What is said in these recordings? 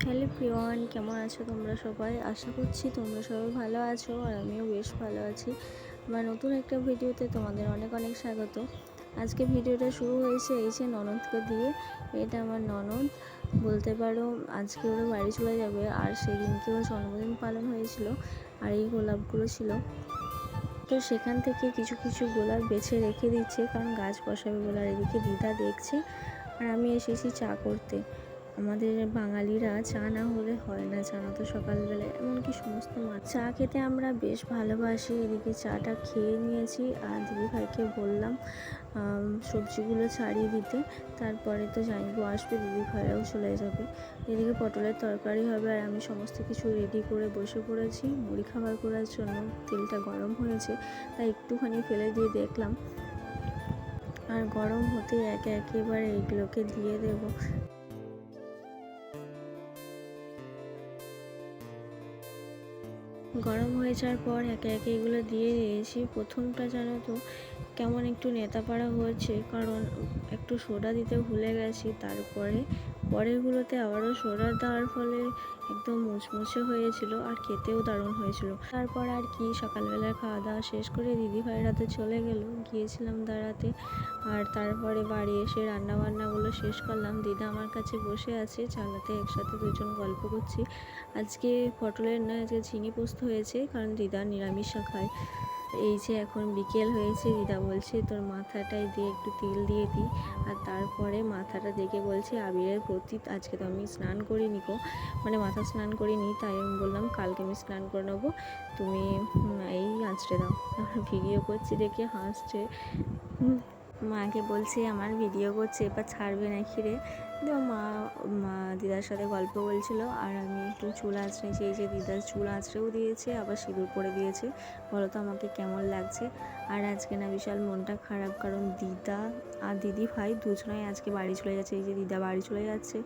Hello প্রিয়ন, কেমন আছো তোমরা সবাই? আশা করছি তোমরা সবাই ভালো আছো আর আমিও বেশ ভালো আছি। আমার নতুন একটা ভিডিওতে তোমাদের অনেক অনেক স্বাগত। আজকে ভিডিওটা শুরু হয়েছে এই যে ননদকে দিয়ে। এটা আমার ননদ বলতে পারো। আজকে ওরা বাড়ি চলে যাবে আর সেদিনকে ওর জন্মদিন পালন হয়েছিল আর এই গোলাপগুলো ছিল। তো সেখান থেকে কিছু কিছু গোলাপ বেছে রেখে দিচ্ছে, কারণ গাছ বসাবে বলে। আর এদিকে দিদা দেখছে আর আমি এসেছি চা করতে। আমাদের বাঙালিরা চা না হলে হয় না, জানো তো। সকালবেলায় এমনকি সমস্ত চা খেতে আমরা বেশ ভালোবাসি। এদিকে চাটা খেয়ে নিয়েছি আর দিদিভাইকে বললাম সবজিগুলো ছাড়িয়ে দিতে। তারপরে তো জানবো আসবে, দিদিভাইরাও চলে যাবে। এদিকে পটলের তরকারি হবে আর আমি সমস্ত কিছু রেডি করে বসে পড়েছি মুড়ি খাবার করার জন্য। তেলটা গরম হয়েছে তাই একটুখানি ফেলে দিয়ে দেখলাম, আর গরম হতে একে একেবারে এইগুলোকে দিয়ে দেবো। গরম হয়ে যাওয়ার পর একে একে এগুলো দিয়ে দিয়েছি। প্রথমটা জানো তো কেমন একটু নেতাপাড়া হয়েছে, কারণ একটু সোডা দিতে ভুলে গেছি। তারপরে পরেরগুলোতে আবারও সোডা দেওয়ার ফলে একদম মুচমুচে হয়েছিল আর খেতেও দারুণ হয়েছিল। তারপর আর কি, সকালবেলার খাওয়া দাওয়া শেষ করে দিদিভাইরা তো চলে গিয়েছিলাম দাঁড়াতে। আর তারপরে বাড়ি এসে রান্নাবান্নাগুলো শেষ করলাম। দিদা আমার কাছে বসে আছে, চালাতে একসাথে দুজন গল্প করছি। আজকে পটলের নয়, আজকে ঝিঙে পোস্ত হয়েছে, কারণ দিদা নিরামিষ খায়। এই যে এখন বিকেল হয়েছে, দিদা বলছে তোর মাথাটায় দিয়ে একটু তেল দিয়ে দিই। আর তারপরে মাথাটা দেখে বলছে আবিরের প্রতীক। আজকে তো আমি স্নান করিনি গো, মানে মাথা স্নান করিনি, তাই আমি বললাম কালকে আমি স্নান করে নেবো, তুমি এই আঁচড়ে দাও। আমার ভিডিও করছি দেখে হাসছে। মাকে বলছে আমার ভিডিও করছে, এবার ছাড়বে না রে। তো মা দিদার সাথে গল্প বলছিল আর আমি একটু চুল আঁচড়েছি। এই যে দিদার চুল আঁচড়েও দিয়েছে, আবার সিঁদুর পরে দিয়েছে। বলো তো আমাকে কেমন লাগছে? আর আজকে না বিশাল মনটা খারাপ, কারণ দিদা আর দিদি ভাই দুজনেই আজকে বাড়ি চলে যাচ্ছে। এই যে দিদা বাড়ি চলে যাচ্ছে।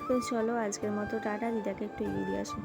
তো চলো আজকের মতো টাটা, দিদাকে একটু এগিয়ে দিয়ে আসি।